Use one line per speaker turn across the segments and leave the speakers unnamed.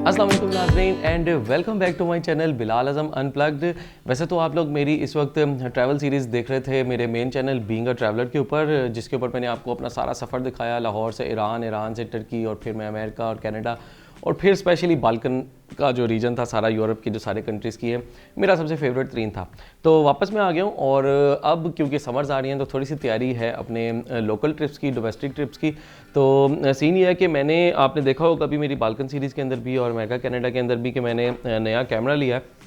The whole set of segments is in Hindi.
अस्सलाम वालेकुम नाज़रीन and welcome back to my channel Bilal Azam unplugged. वैसे तो आप लोग मेरी इस वक्त ट्रैवल सीरीज़ देख रहे थे मेरे main channel being a traveller के ऊपर, जिसके ऊपर मैंने आपको अपना सारा सफ़र दिखाया, लाहौर से ईरान, ईरान से टर्की और फिर मैं अमेरिका और कनाडा और फिर स्पेशली बाल्कन का जो रीजन था सारा यूरोप की जो सारे कंट्रीज़ की है, मेरा सबसे फेवरेट 3 था। तो वापस मैं आ गया हूँ और अब क्योंकि समर्स आ रही हैं तो थोड़ी सी तैयारी है अपने लोकल ट्रिप्स की, डोमेस्टिक ट्रिप्स की। तो सीन ये है कि मैंने, आपने देखा होगा कभी मेरी बाल्कन सीरीज़ के अंदर भी और अमेरिका कनाडा के अंदर भी कि मैंने नया कैमरा लिया है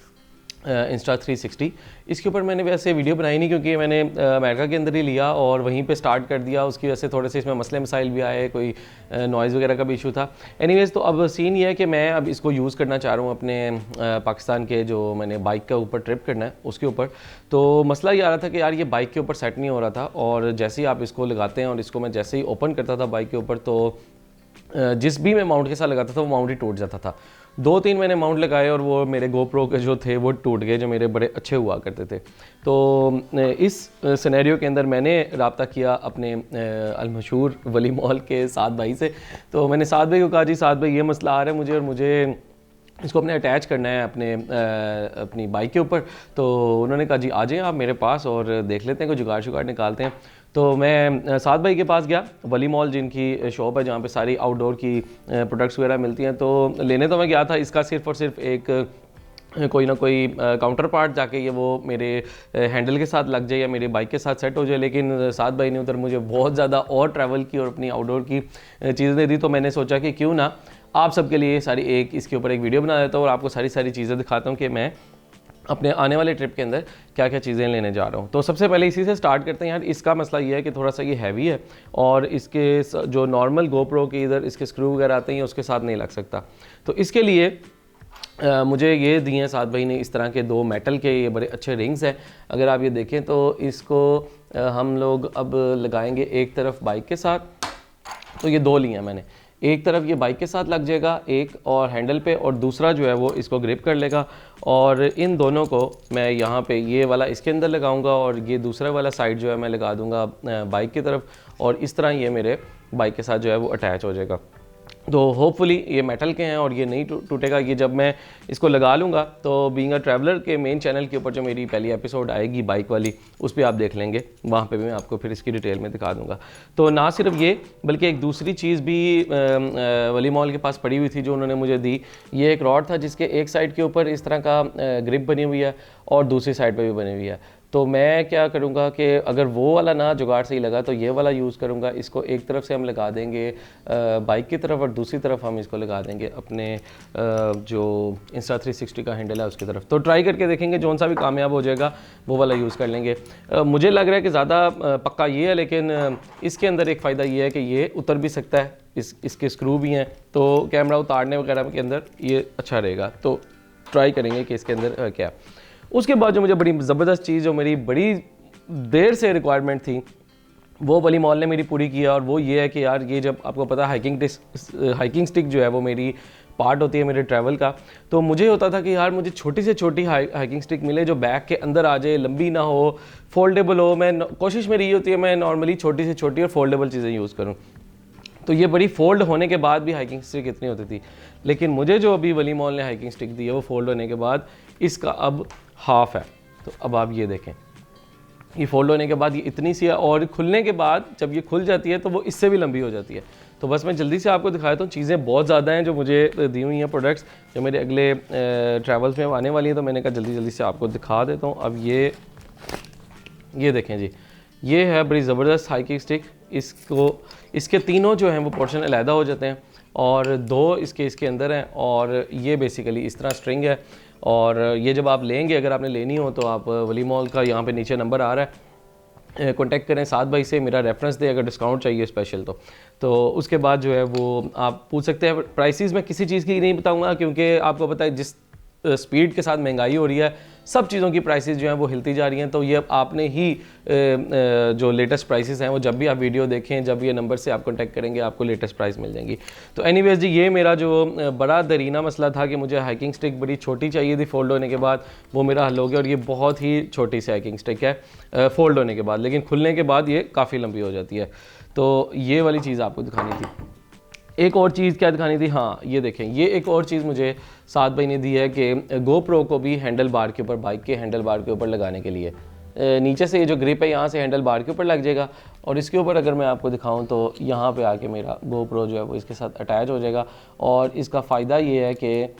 Insta360। इसके ऊपर मैंने वैसे वीडियो बनाई नहीं क्योंकि मैंने अमेरिका के अंदर ही लिया और वहीं पे स्टार्ट कर दिया। उसकी वजह से थोड़े से इसमें मसले मसाइल भी आए, कोई नॉइज़ वगैरह का भी इशू था। एनीवेज़, तो अब सीन ये है कि मैं अब इसको यूज़ करना चाह रहा हूँ अपने पाकिस्तान के, जो मैंने बाइक के ऊपर ट्रिप करना है उसके ऊपर। तो मसला ये आ रहा था कि यार ये बाइक के ऊपर सेट नहीं हो रहा था, और जैसे ही आप इसको लगाते हैं और इसको मैं जैसे ही ओपन करता था बाइक के ऊपर, तो जिस भी मैं माउंट के साथ लगाता था वो माउंट ही टूट जाता था। 2-3 मैंने माउंट लगाए और वो मेरे गोप्रो के जो थे वो टूट गए, जो मेरे बड़े अच्छे हुआ करते थे। तो इस सिनेरियो के अंदर मैंने रब्ता किया अपने अलमशहूर वली मॉल के साद भाई से। तो मैंने साद भाई को कहा, जी साद भाई ये मसला आ रहा है मुझे और मुझे इसको अपने अटैच करना है अपनी बाइक के ऊपर। तो उन्होंने कहा जी आ जाएं आप मेरे पास और देख लेते हैं, कोई जुगाड़ शुगाड़ निकालते हैं। तो मैं साद भाई के पास गया, वली मॉल जिनकी शॉप है जहाँ पे सारी आउटडोर की प्रोडक्ट्स वगैरह मिलती हैं। तो लेने तो मैं गया था इसका सिर्फ़ और सिर्फ एक कोई ना कोई काउंटर पार्ट जाके ये वो मेरे हैंडल के साथ लग जाए या मेरे बाइक के साथ सेट हो जाए। लेकिन साद भाई ने उधर मुझे बहुत ज़्यादा और ट्रैवल की और अपनी आउटडोर की चीज़ें दी। तो मैंने सोचा कि क्यों ना आप सबके लिए सारी इसके ऊपर एक वीडियो बना देता हूँ और आपको सारी चीज़ें दिखाता हूँ कि मैं अपने आने वाले ट्रिप के अंदर क्या क्या चीज़ें लेने जा रहा हूँ। तो सबसे पहले इसी से स्टार्ट करते हैं यार। इसका मसला ये है कि थोड़ा सा ये हैवी है और इसके जो नॉर्मल गोप्रो के इधर इसके स्क्रू वगैरह आते हैं उसके साथ नहीं लग सकता। तो इसके लिए मुझे ये दिए हैं साद भाई ने, इस तरह के 2 मेटल के ये बड़े अच्छे रिंग्स हैं। अगर आप ये देखें तो इसको हम लोग अब लगाएंगे एक तरफ बाइक के साथ। तो ये 2 लिए हैं मैंने, एक तरफ ये बाइक के साथ लग जाएगा एक और हैंडल पे, और दूसरा जो है वो इसको ग्रिप कर लेगा। और इन दोनों को मैं यहाँ पे ये वाला इसके अंदर लगाऊंगा और ये दूसरा वाला साइड जो है मैं लगा दूंगा बाइक की तरफ, और इस तरह ये मेरे बाइक के साथ जो है वो अटैच हो जाएगा। तो होपफुली ये मेटल के हैं और ये नहीं टूटेगा। ये जब मैं इसको लगा लूँगा तो बीइंग अ ट्रैवलर के मेन चैनल के ऊपर जो मेरी पहली एपिसोड आएगी बाइक वाली, उस पर आप देख लेंगे, वहाँ पे भी मैं आपको फिर इसकी डिटेल में दिखा दूँगा। तो ना सिर्फ ये बल्कि एक दूसरी चीज़ भी वली मॉल के पास पड़ी हुई थी जो उन्होंने मुझे दी। ये एक रॉड था जिसके एक साइड के ऊपर इस तरह का ग्रिप बनी हुई है और दूसरी साइड पर भी बनी हुई है। तो मैं क्या करूँगा कि अगर वो वाला ना जुगाड़ सही लगा तो ये वाला यूज़ करूँगा। इसको एक तरफ से हम लगा देंगे बाइक की तरफ और दूसरी तरफ हम इसको लगा देंगे अपने जो Insta360 का हैंडल है उसकी तरफ। तो ट्राई करके देखेंगे, जौन सा भी कामयाब हो जाएगा वो वाला यूज़ कर लेंगे। मुझे लग रहा है कि ज़्यादा पक्का ये है, लेकिन इसके अंदर एक फ़ायदा ये है कि ये उतर भी सकता है, इसके स्क्रू भी हैं, तो कैमरा उतारने वगैरह के अंदर ये अच्छा रहेगा। तो ट्राई करेंगे कि इसके अंदर क्या। उसके बाद जो मुझे बड़ी ज़बरदस्त चीज़, जो मेरी बड़ी देर से रिक्वायरमेंट थी, वो वली मॉल ने मेरी पूरी किया, और वो ये है कि यार ये जब आपको पता है हाइकिंग स्टिक जो है वो मेरी पार्ट होती है मेरे ट्रैवल का। तो मुझे होता था कि यार मुझे छोटी से छोटी हाइकिंग स्टिक मिले जो बैग के अंदर आ जाए, लंबी ना हो, फोल्डेबल हो। कोशिश मेरी ये होती है मैं नॉर्मली छोटी से छोटी और फोल्डेबल चीज़ें यूज़ करूँ। तो ये बड़ी फोल्ड होने के बाद भी हाइकिंग स्टिक इतनी होती थी, लेकिन मुझे जो अभी वली मॉल ने हाइकिंग स्टिक दी है वो फोल्ड होने के बाद इसका अब हाफ है। तो अब आप ये देखें, ये फोल्ड होने के बाद ये इतनी सी है, और खुलने के बाद जब ये खुल जाती है तो वो इससे भी लंबी हो जाती है। तो बस मैं जल्दी से आपको दिखाता हूँ। चीज़ें बहुत ज़्यादा हैं जो मुझे दी हुई हैं, प्रोडक्ट्स जो मेरे अगले ट्रैवल्स में आने वाली हैं, तो मैंने कहा जल्दी से आपको दिखा देता हूँ। अब ये देखें जी, ये है बड़ी ज़बरदस्त हाइकिंग स्टिक। इसके तीनों जो हैं वो पोर्शन अलहदा हो जाते हैं और 2 इसके अंदर हैं, और ये बेसिकली इस तरह स्ट्रिंग है। और ये जब आप लेंगे, अगर आपने लेनी हो तो आप वली मॉल का यहाँ पे नीचे नंबर आ रहा है, कांटेक्ट करें साद भाई से, मेरा रेफरेंस दे अगर डिस्काउंट चाहिए स्पेशल। तो उसके बाद जो है वो आप पूछ सकते हैं। प्राइसेस मैं किसी चीज़ की नहीं बताऊँगा क्योंकि आपको पता है जिस स्पीड के साथ महंगाई हो रही है, सब चीज़ों की प्राइसेस जो हैं वो हिलती जा रही हैं। तो ये आपने ही जो लेटेस्ट प्राइसेस हैं वो जब भी आप वीडियो देखें, जब ये नंबर से आप कांटेक्ट करेंगे आपको लेटेस्ट प्राइस मिल जाएंगी। तो एनीवेज जी, ये मेरा जो बड़ा दरीना मसला था कि मुझे हाइकिंग स्टिक बड़ी छोटी चाहिए थी फोल्ड होने के बाद, वो मेरा हल हो गया। और ये बहुत ही छोटी सी हाइकिंग स्टिक है फोल्ड होने के बाद, लेकिन खुलने के बाद ये काफ़ी लंबी हो जाती है। तो ये वाली चीज़ आपको दिखानी थी। एक और चीज़ क्या दिखानी थी, हाँ ये देखें, ये एक और चीज़ मुझे साद भाई ने दी है कि GoPro को भी हैंडल बार के ऊपर, बाइक के हैंडल बार के ऊपर लगाने के लिए नीचे से ये जो ग्रिप है यहाँ से हैंडल बार के ऊपर लग जाएगा, और इसके ऊपर अगर मैं आपको दिखाऊं तो यहाँ पे आके मेरा GoPro जो है वो इसके साथ अटैच हो जाएगा। और इसका फ़ायदा ये है कि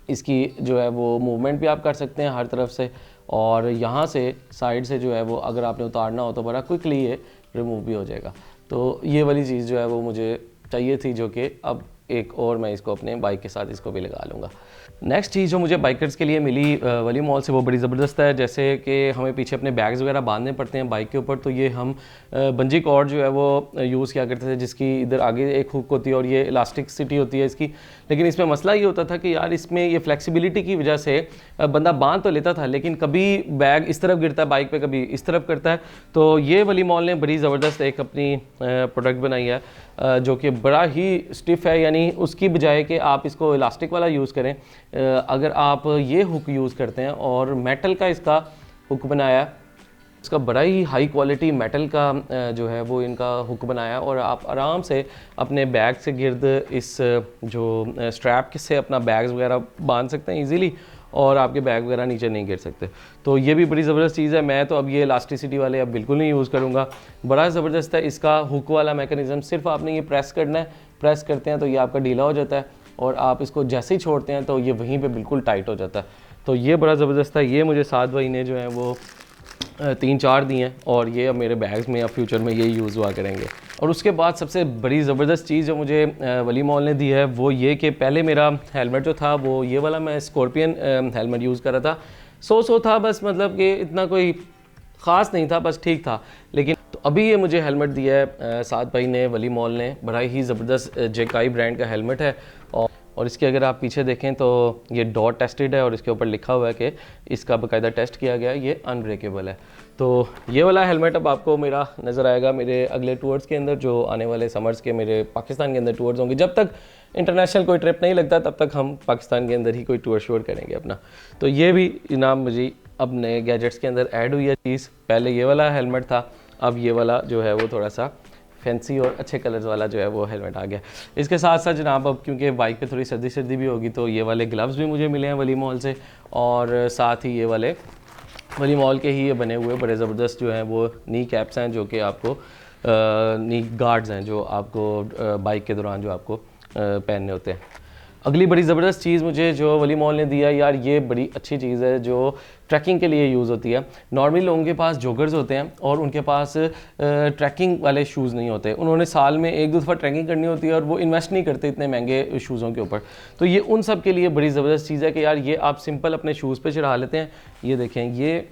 इसकी जो है वो मूवमेंट भी आप कर सकते हैं हर तरफ से, और यहाँ से साइड से जो है वो अगर आपने उतारना हो तो बड़ा क्विकली ये रिमूव भी हो जाएगा। तो ये वाली चीज़ जो है वो मुझे चाहिए थी, जो कि अब एक और मैं इसको अपने बाइक के साथ इसको भी लगा लूँगा। नेक्स्ट चीज़ जो मुझे बाइकर्स के लिए मिली वली मॉल से वो बड़ी ज़बरदस्त है। जैसे कि हमें पीछे अपने बैग्स वगैरह बांधने पड़ते हैं बाइक के ऊपर, तो ये हम बंजी कॉर्ड जो है वो यूज़ किया करते थे, जिसकी इधर आगे एक हुक होती है और ये इलास्टिसिटी होती है इसकी। लेकिन इसमें मसला ये होता था कि यार इसमें ये फ्लेक्सिबिलिटी की वजह से बंदा बांध तो लेता था, लेकिन कभी बैग इस तरफ गिरता है बाइक पे, कभी इस तरफ करता है। तो ये वली मॉल ने बड़ी ज़बरदस्त एक अपनी प्रोडक्ट बनाई है जो कि बड़ा ही स्टिफ है, यानी उसकी बजाय कि आप इसको इलास्टिक वाला यूज़ करें, अगर आप ये हुक यूज़ करते हैं और मेटल का इसका हुक बनाया, इसका बड़ा ही हाई क्वालिटी मेटल का जो है वो इनका हुक बनाया, और आप आराम से अपने बैग से गिर्द इस जो स्ट्रैप से अपना बैग्स वगैरह बांध सकते हैं इजीली, और आपके बैग वगैरह नीचे नहीं गिर सकते। तो ये भी बड़ी ज़बरदस्त चीज़ है। मैं तो अब ये इलास्टिसिटी वाले अब बिल्कुल नहीं यूज़ करूँगा, बड़ा ज़बरदस्त है इसका हुक वाला मैकेनिज़्म। सिर्फ आपने ये प्रेस करना है, प्रेस करते हैं तो ये आपका ढीला हो जाता है, और आप इसको जैसे ही छोड़ते हैं तो ये वहीं पे बिल्कुल टाइट हो जाता है। तो ये बड़ा ज़बरदस्त है। ये मुझे साद भाई ने जो है वो 3-4 दिए हैं, और ये अब मेरे बैग्स में या फ्यूचर में यही यूज़ हुआ करेंगे। और उसके बाद सबसे बड़ी ज़बरदस्त चीज़ जो मुझे वली मॉल ने दी है वो ये कि पहले मेरा हेलमेट जो था वो ये वाला, मैं स्कॉर्पियन हेलमेट यूज़ कर रहा था। सो था बस, मतलब कि इतना कोई ख़ास नहीं था, बस ठीक था। लेकिन तो अभी ये मुझे हेलमेट दिया है साद भाई ने, वली मॉल ने, बड़ा ही ज़बरदस्त जेकाई ब्रांड का हेलमेट है। और इसके अगर आप पीछे देखें तो ये डॉट टेस्टेड है, और इसके ऊपर लिखा हुआ है कि इसका बाकायदा टेस्ट किया गया, ये अनब्रेकेबल है। तो ये वाला हेलमेट अब आपको मेरा नज़र आएगा मेरे अगले टूर्स के अंदर, जो आने वाले समर्स के मेरे पाकिस्तान के अंदर टूर्स होंगे। जब तक इंटरनेशनल कोई ट्रिप नहीं लगता तब तक हम पाकिस्तान के अंदर ही कोई टूर शूर करेंगे अपना। तो ये भी इनाम मुझे अब नए गैजेट्स के अंदर ऐड हुई है चीज़। पहले ये वाला हेलमेट था, अब ये वाला जो है वो थोड़ा सा फैंसी और अच्छे कलर्स वाला जो है वो हेलमेट आ गया। इसके साथ साथ जनाब अब क्योंकि बाइक पे थोड़ी सर्दी भी होगी, तो ये वाले ग्लव्स भी मुझे मिले हैं वली मॉल से, और साथ ही ये वाले वली मॉल के ही ये बने हुए बड़े ज़बरदस्त जो हैं वो नी कैप्स हैं, जो कि आपको नी गार्ड्स हैं जो आपको बाइक के दौरान जो आपको पहनने होते हैं। अगली बड़ी ज़बरदस्त चीज़ मुझे जो वली मॉल ने दिया, यार ये बड़ी अच्छी चीज़ है जो ट्रैकिंग के लिए यूज़ होती है। नॉर्मली लोगों के पास जॉगर्स होते हैं और उनके पास ट्रैकिंग वाले शूज़ नहीं होते, उन्होंने साल में 1-2 दफ़ा ट्रैकिंग करनी होती है और वो इन्वेस्ट नहीं करते इतने महंगे शूज़ों के ऊपर। तो ये उन सब के लिए बड़ी ज़बरदस्त चीज़ है कि यार ये आप सिंपल अपने शूज़ पे चढ़ा लेते हैं। ये देखें, ये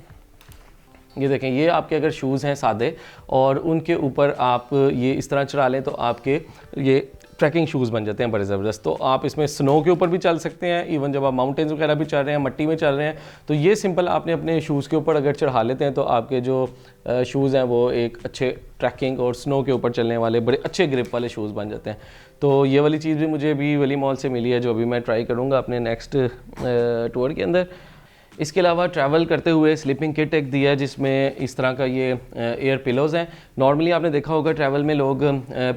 देखें, ये आपके अगर शूज़ हैं सादे और उनके ऊपर आप ये इस तरह चढ़ा लें तो आपके ये ट्रैकिंग शूज़ बन जाते हैं बड़े ज़बरदस्त। तो आप इसमें स्नो के ऊपर भी चल सकते हैं, इवन जब आप माउंटेन्स वगैरह भी चल रहे हैं, मट्टी में चल रहे हैं, तो ये सिंपल आपने अपने शूज़ के ऊपर अगर चढ़ा लेते हैं तो आपके जो शूज़ हैं वो एक अच्छे ट्रैकिंग और स्नो के ऊपर चलने वाले बड़े अच्छे ग्रिप वाले शूज़ बन जाते हैं। तो ये वाली चीज़ भी मुझे अभी वली मॉल से मिली है, जो अभी मैं ट्राई करूँगा अपने नेक्स्ट टूर के अंदर। इसके अलावा ट्रैवल करते हुए स्लीपिंग किट एक दिया है, जिसमें इस तरह का ये एयर पिलोज़ हैं। नॉर्मली आपने देखा होगा ट्रैवल में लोग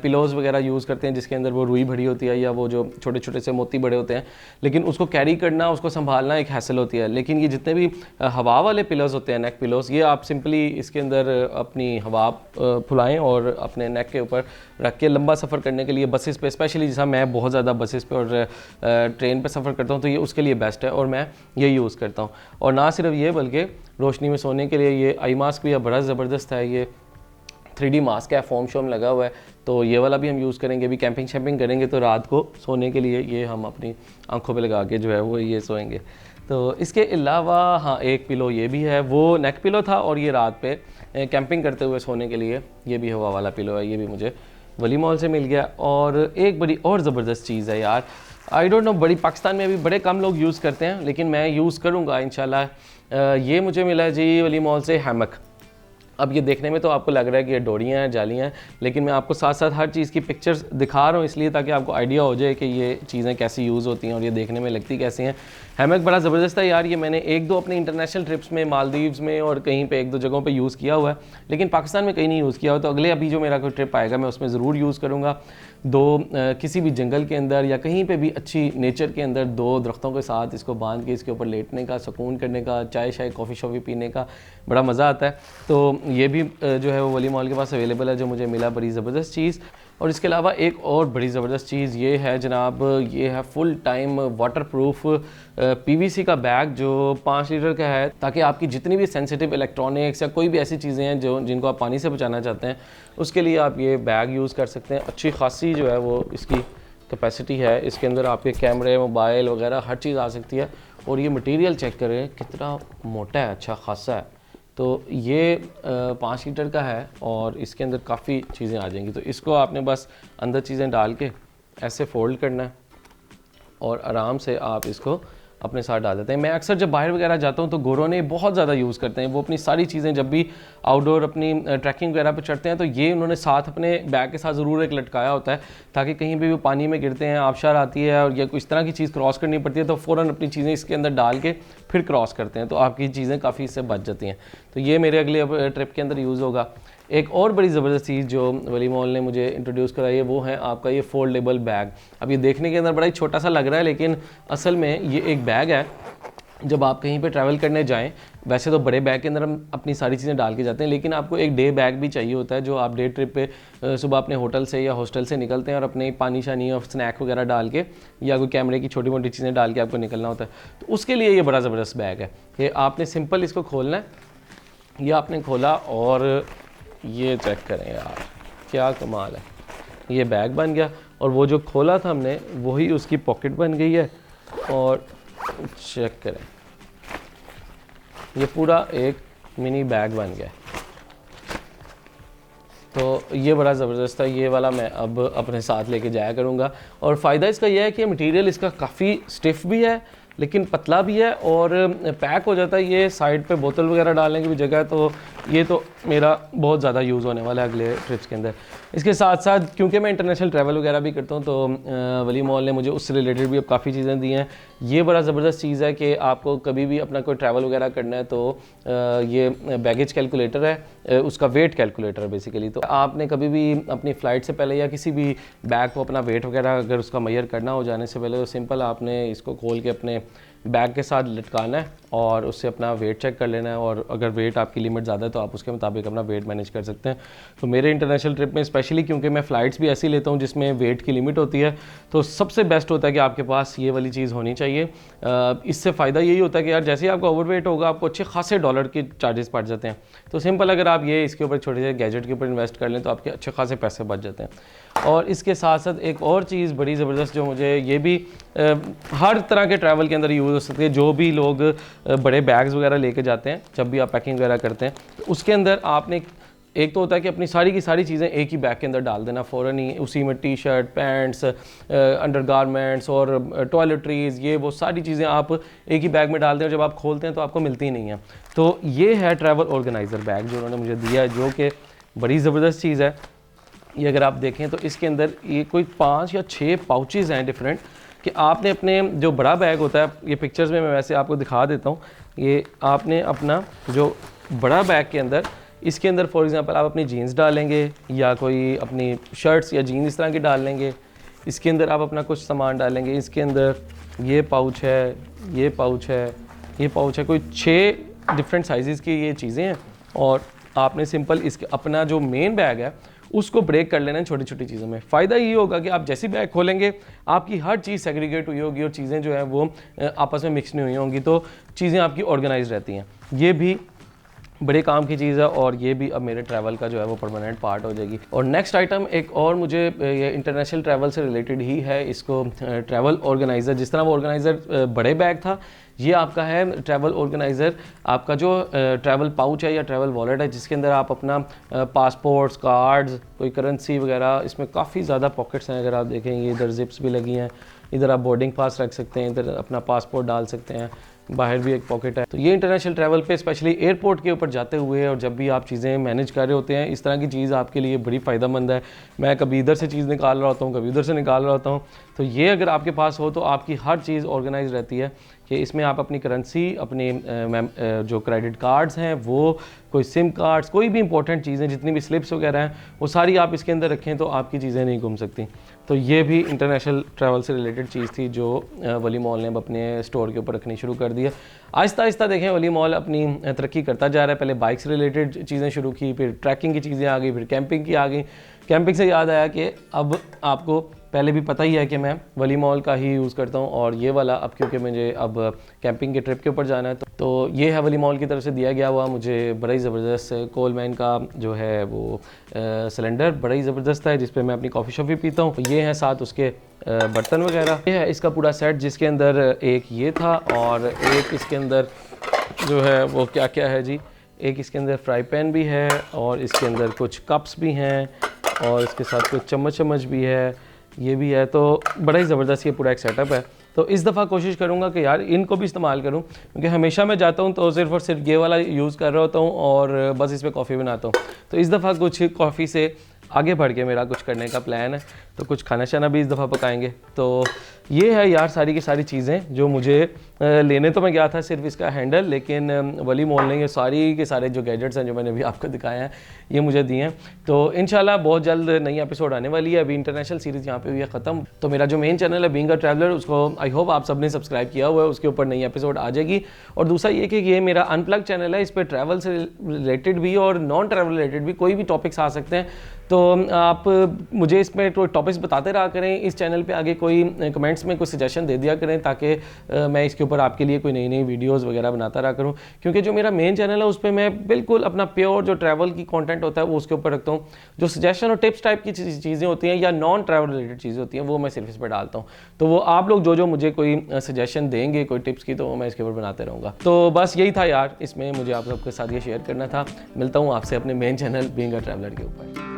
पिलोज़ वगैरह यूज़ करते हैं जिसके अंदर वो रुई भरी होती है या वो जो छोटे छोटे से मोती बड़े होते हैं, लेकिन उसको कैरी करना, उसको संभालना एक हैसल होती है। लेकिन ये जितने भी हवा वाले पिलोज़ होते हैं, नेक पिलोज़, ये आप सिंपली इसके अंदर अपनी हवा फुलाएँ और अपने नेक के ऊपर रख के लंबा सफ़र करने के लिए बसेस पे, स्पेशली जैसा मैं बहुत ज़्यादा बसेस पे और ट्रेन पे सफ़र करता हूँ तो ये उसके लिए बेस्ट है और मैं ये यूज़ करता हूँ। और ना सिर्फ ये बल्कि रोशनी में सोने के लिए ये आई मास्क भी बड़ा ज़बरदस्त है। ये 3D मास्क है, फोम शोम लगा हुआ है, तो ये वाला भी हम यूज़ करेंगे। अभी कैंपिंग शैम्पिंग करेंगे तो रात को सोने के लिए ये हम अपनी आंखों पे लगा के जो है वो ये सोएंगे। तो इसके अलावा हाँ, एक पिलो ये भी है, वो नेक पिलो था और ये रात पे कैंपिंग करते हुए सोने के लिए ये भी हवा वाला पिलो है, ये भी मुझे वली मॉल से मिल गया। और एक बड़ी और ज़बरदस्त चीज़ है यार, आई डोंट नो, बड़ी पाकिस्तान में अभी बड़े कम लोग यूज़ करते हैं लेकिन मैं यूज़ करूँगा इंशाल्लाह। ये मुझे मिला है जी वली मॉल से हैमक। अब ये देखने में तो आपको लग रहा है कि ये डोरियाँ हैं, जालियाँ हैं, लेकिन मैं आपको साथ साथ हर चीज़ की पिक्चर्स दिखा रहा हूँ इसलिए ताकि आपको आइडिया हो जाए कि ये चीज़ें कैसी यूज़ होती हैं और ये देखने में लगती कैसी हैं। हैमक बड़ा ज़बरदस्त है यार, ये मैंने 1-2 अपने इंटरनेशनल ट्रिप्स में, मालदीव्स में और कहीं पे 1-2 जगहों पे यूज़ किया हुआ है, लेकिन पाकिस्तान में कहीं नहीं यूज़ किया हुआ। तो अगले अभी जो मेरा कोई ट्रिप आएगा मैं उसमें ज़रूर यूज़ करूँगा। किसी भी जंगल के अंदर या कहीं पे भी अच्छी नेचर के अंदर 2 दरख्तों के साथ इसको बांध के इसके ऊपर लेटने का, सुकून करने का, चाय शाय कॉफ़ी शॉफ़ी पीने का बड़ा मज़ा आता है। तो ये भी जो है वो वली मॉल के पास अवेलेबल है, जो मुझे मिला बड़ी ज़बरदस्त चीज़। और इसके अलावा एक और बड़ी ज़बरदस्त चीज़ ये है जनाब, ये है फुल टाइम वाटरप्रूफ पीवीसी का बैग जो 5 लीटर का है, ताकि आपकी जितनी भी सेंसिटिव इलेक्ट्रॉनिक्स या कोई भी ऐसी चीज़ें हैं जिनको आप पानी से बचाना चाहते हैं, उसके लिए आप ये बैग यूज़ कर सकते हैं। अच्छी खासी जो है वो इसकी कैपेसिटी है, इसके अंदर आपके कैमरे, मोबाइल वगैरह हर चीज़ आ सकती है। और ये मटेरियल चेक करें कितना मोटा है, अच्छा खासा है। तो ये 5 लीटर का है और इसके अंदर काफ़ी चीज़ें आ जाएंगी। तो इसको आपने बस अंदर चीज़ें डाल के ऐसे फोल्ड करना है और आराम से आप इसको अपने साथ डाल देते हैं। मैं अक्सर जब बाहर वगैरह जाता हूँ तो गोरों ने बहुत ज़्यादा यूज़ करते हैं। वो अपनी सारी चीज़ें जब भी आउटडोर अपनी ट्रैकिंग वगैरह पे चढ़ते हैं तो ये उन्होंने साथ अपने बैग के साथ ज़रूर एक लटकाया होता है, ताकि कहीं भी वो पानी में गिरते हैं, आबशार आती है और या कुछ इस तरह की चीज़ क्रॉस करनी पड़ती है तो फ़ौरन अपनी चीज़ें इसके अंदर डाल के फिर क्रॉस करते हैं, तो आपकी चीज़ें काफ़ी इससे बच जाती हैं। तो ये मेरे अगले ट्रिप के अंदर यूज़ होगा। एक और बड़ी ज़बरदस्त चीज़ जो वली मॉल ने मुझे इंट्रोड्यूस कराई है वो है आपका ये फोल्डेबल बैग। अब ये देखने के अंदर बड़ा ही छोटा सा लग रहा है, लेकिन असल में ये एक बैग है। जब आप कहीं पे ट्रैवल करने जाएं, वैसे तो बड़े बैग के अंदर हम अपनी सारी चीज़ें डाल के जाते हैं, लेकिन आपको एक डे बैग भी चाहिए होता है, जो आप डे ट्रिप पे सुबह अपने होटल से या हॉस्टल से निकलते हैं और अपने पानी शानी और स्नैक वगैरह डाल के या कोई कैमरे की छोटी मोटी चीज़ें डाल के आपको निकलना होता है। तो उसके लिए ये बड़ा ज़बरदस्त बैग है कि आपने सिंपल इसको खोलना है। ये आपने खोला और ये चेक करें यार, क्या कमाल है, ये बैग बन गया। और वो जो खोला था हमने वही उसकी पॉकेट बन गई है। और चेक करें, ये पूरा एक मिनी बैग बन गया। तो ये बड़ा ज़बरदस्त था, ये वाला मैं अब अपने साथ लेके जाया करूँगा। और फ़ायदा इसका यह है कि मटेरियल इसका काफ़ी स्टिफ भी है लेकिन पतला भी है और पैक हो जाता है। ये साइड पे बोतल वगैरह डालने की भी जगह है, तो ये तो मेरा बहुत ज़्यादा यूज़ होने वाला है अगले ट्रिप्स के अंदर। इसके साथ साथ क्योंकि मैं इंटरनेशनल ट्रैवल वगैरह भी करता हूँ तो वली मॉल ने मुझे उससे रिलेटेड भी अब काफ़ी चीज़ें दी हैं। ये बड़ा ज़बरदस्त चीज़ है कि आपको कभी भी अपना कोई ट्रैवल वगैरह करना है तो ये बैगेज कैलकुलेटर है, उसका वेट कैलकुलेटर है बेसिकली। तो आपने कभी भी अपनी फ़्लाइट से पहले या किसी भी बैग को अपना वेट वगैरह अगर उसका मेजर करना हो जाने से पहले, तो सिंपल आपने इसको खोल के अपने बैग के साथ लटकाना है और उससे अपना वेट चेक कर लेना है। और अगर वेट आपकी लिमिट ज़्यादा है तो आप उसके मुताबिक अपना वेट मैनेज कर सकते हैं। तो मेरे इंटरनेशनल ट्रिप में स्पेशली क्योंकि मैं फ़्लाइट्स भी ऐसी लेता हूँ जिसमें वेट की लिमिट होती है, तो सबसे बेस्ट होता है कि आपके पास ये वाली चीज़ होनी चाहिए। इससे फ़ायदा यही होता है कि यार जैसे ही आपका ओवरवेट होगा आपको अच्छे खासे डॉलर के चार्जेस पड़ जाते हैं। तो सिंपल अगर आप ये इसके ऊपर छोटे से गैजेट के ऊपर इन्वेस्ट कर लें तो आपके अच्छे खासे पैसे बच जाते हैं। और इसके साथ साथ एक और चीज़ बड़ी ज़बरदस्त जो मुझे ये भी हर तरह के ट्रैवल के अंदर यूज़ हो सकती है, जो भी लोग बड़े बैग्स वगैरह लेके जाते हैं जब भी आप पैकिंग वगैरह करते हैं, तो उसके अंदर आपने एक तो होता है कि अपनी सारी की सारी चीज़ें एक ही बैग के अंदर डाल देना फ़ौरन ही, उसी में टी शर्ट, पैंट्स, अंडरगारमेंट्स और टॉयलेटरीज़, ये वो सारी चीज़ें आप एक ही बैग में डाल दें और जब आप खोलते हैं तो आपको मिलती ही नहीं है। तो ये है ट्रैवल ऑर्गेनाइज़र बैग जो उन्होंने मुझे दिया है, जो कि बड़ी ज़बरदस्त चीज़ है। ये अगर आप देखें तो इसके अंदर ये कोई 5 या 6 पाउचेज़ हैं डिफरेंट, कि आपने अपने जो बड़ा बैग होता है, ये पिक्चर्स में मैं वैसे आपको दिखा देता हूँ, ये आपने अपना जो बड़ा बैग के अंदर, इसके अंदर फॉर एग्ज़ाम्पल आप अपनी जीन्स डालेंगे या कोई अपनी शर्ट्स या जीन्स इस तरह की डाल लेंगे, इसके अंदर आप अपना कुछ सामान डालेंगे, इसके अंदर ये पाउच है, ये पाउच है, ये पाउच है, कोई 6 डिफरेंट साइज़ की ये चीज़ें हैं। और आपने सिंपल इसके अपना जो मेन बैग है उसको ब्रेक कर लेना है छोटी छोटी चीज़ों में। फ़ायदा ये होगा कि आप जैसी बैग खोलेंगे आपकी हर चीज़ सेग्रीगेट हुई होगी और चीज़ें जो हैं वो आपस में मिक्स नहीं हुई होंगी, तो चीज़ें आपकी ऑर्गेनाइज रहती हैं। ये भी बड़े काम की चीज़ है और ये भी अब मेरे ट्रैवल का जो है वो परमानेंट पार्ट हो जाएगी। और नेक्स्ट आइटम एक और मुझे ये इंटरनेशनल ट्रैवल से रिलेटेड ही है, इसको ट्रैवल ऑर्गेनाइज़र, जिस तरह वो ऑर्गेनाइज़र बड़े बैग था, ये आपका है ट्रैवल ऑर्गेनाइज़र। आपका जो ट्रैवल पाउच है या ट्रैवल वॉलेट है जिसके अंदर आप अपना पासपोर्ट्स, कार्ड्स, कोई करेंसी वगैरह, इसमें काफ़ी ज़्यादा पॉकेट्स हैं। अगर आप देखेंगे इधर जिप्स भी लगी हैं, इधर आप बोर्डिंग पास रख सकते हैं, इधर अपना पासपोर्ट डाल सकते हैं, बाहर भी एक पॉकेट है। तो ये इंटरनेशनल ट्रैवल पे स्पेशली एयरपोर्ट के ऊपर जाते हुए और जब भी आप चीज़ें मैनेज कर रहे होते हैं, इस तरह की चीज़ आपके लिए बड़ी फ़ायदेमंद है। मैं कभी इधर से चीज़ निकाल रहा होता हूँ, कभी उधर से निकाल रहा होता हूँ, तो ये अगर आपके पास हो तो आपकी हर चीज़ ऑर्गेनाइज रहती है कि इसमें आप अपनी करेंसी, अपने जो क्रेडिट कार्ड्स हैं वो, कोई सिम कार्ड्स, कोई भी इंपॉर्टेंट चीज़ें, जितनी भी स्लिप्स वगैरह हैं वो सारी आप इसके अंदर रखें तो आपकी चीज़ें नहीं घूम सकती। तो ये भी इंटरनेशनल ट्रैवल से रिलेटेड चीज़ थी जो वली मॉल ने अब अपने स्टोर के ऊपर रखनी शुरू कर दी है। आहिस्ता आहिस्ता देखें वली मॉल अपनी तरक्की करता जा रहा है। पहले बाइक से रिलेटेड चीज़ें शुरू की, फिर ट्रैकिंग की चीज़ें आ गई, फिर कैंपिंग की आ गई। कैंपिंग से याद आया कि अब आपको पहले भी पता ही है कि मैं वली मॉल का ही यूज़ करता हूँ, और ये वाला अब क्योंकि मुझे अब कैंपिंग के ट्रिप के ऊपर जाना है तो ये है वली मॉल की तरफ से दिया गया हुआ मुझे बड़ा ही ज़बरदस्त कोलमैन का जो है वो सिलेंडर बड़ा ही ज़बरदस्त है, जिस पे मैं अपनी कॉफ़ी शॉफ़ी पीता हूँ। ये हैं साथ उसके बर्तन वगैरह। ये है इसका पूरा सेट, जिसके अंदर एक ये था और एक इसके अंदर जो है वो क्या क्या है जी, एक इसके अंदर फ्राई पैन भी है और इसके अंदर कुछ कप्स भी हैं और इसके साथ कुछ चम्मच भी है, ये भी है। तो बड़ा ही ज़बरदस्त ये पूरा एक सेटअप है। तो इस दफ़ा कोशिश करूँगा कि यार इनको भी इस्तेमाल करूँ, क्योंकि हमेशा मैं जाता हूँ तो सिर्फ़ और सिर्फ ये वाला यूज़ कर रहा होता हूँ और बस इस पर कॉफ़ी बनाता हूँ। तो इस दफ़ा कुछ कॉफ़ी से आगे बढ़ के मेरा कुछ करने का प्लान है, तो कुछ खाना शाना भी इस दफ़ा पकाएंगे। तो ये है यार सारी की सारी चीज़ें जो मुझे लेने तो मैं गया था सिर्फ इसका हैंडल, लेकिन वली मॉल ने ये सारी के सारे जो गैजेट्स हैं जो मैंने अभी आपको दिखाए हैं ये मुझे दिए हैं। तो इंशाल्लाह बहुत जल्द नई एपिसोड आने वाली है। अभी इंटरनेशनल सीरीज़ यहाँ पे हुई है ख़त्म, तो मेरा जो मेन चैनल है बीइंग अ ट्रैवलर, उसको आई होप आप सबने सब्सक्राइब किया हुआ है, उसके ऊपर नई एपिसोड आ जाएगी। और दूसरा ये कि ये मेरा अनप्लग चैनल है, इस पर ट्रैवल से रिलेटेड भी और नॉन ट्रैवल रिलेटेड भी कोई भी टॉपिक्स आ सकते हैं। तो आप मुझे इसमें तो टॉपिक्स बताते रहा करें, इस चैनल पे आगे कोई कमेंट्स में कोई सजेशन दे दिया करें, ताकि मैं इसके ऊपर आपके लिए कोई नई नई वीडियोस वगैरह बनाता रहा करूं। क्योंकि जो मेरा मेन चैनल है उस पर मैं बिल्कुल अपना प्योर जो ट्रैवल की कंटेंट होता है वो उसके ऊपर रखता हूं। जो सजेशन और टिप्स टाइप की चीज़ें होती हैं या नॉन ट्रैवल रिलेटेड चीज़ें होती हैं वो मैं सिर्फ इस पर डालता हूँ। तो वो आप लोग जो मुझे कोई सजेशन देंगे कोई टिप्स की, तो वो मैं इसके ऊपर बनाते रहूँगा। तो बस यही था यार, इसमें मुझे आप सबके साथ ये शेयर करना था। मिलता हूँ आपसे अपने main channel being a traveller के ऊपर।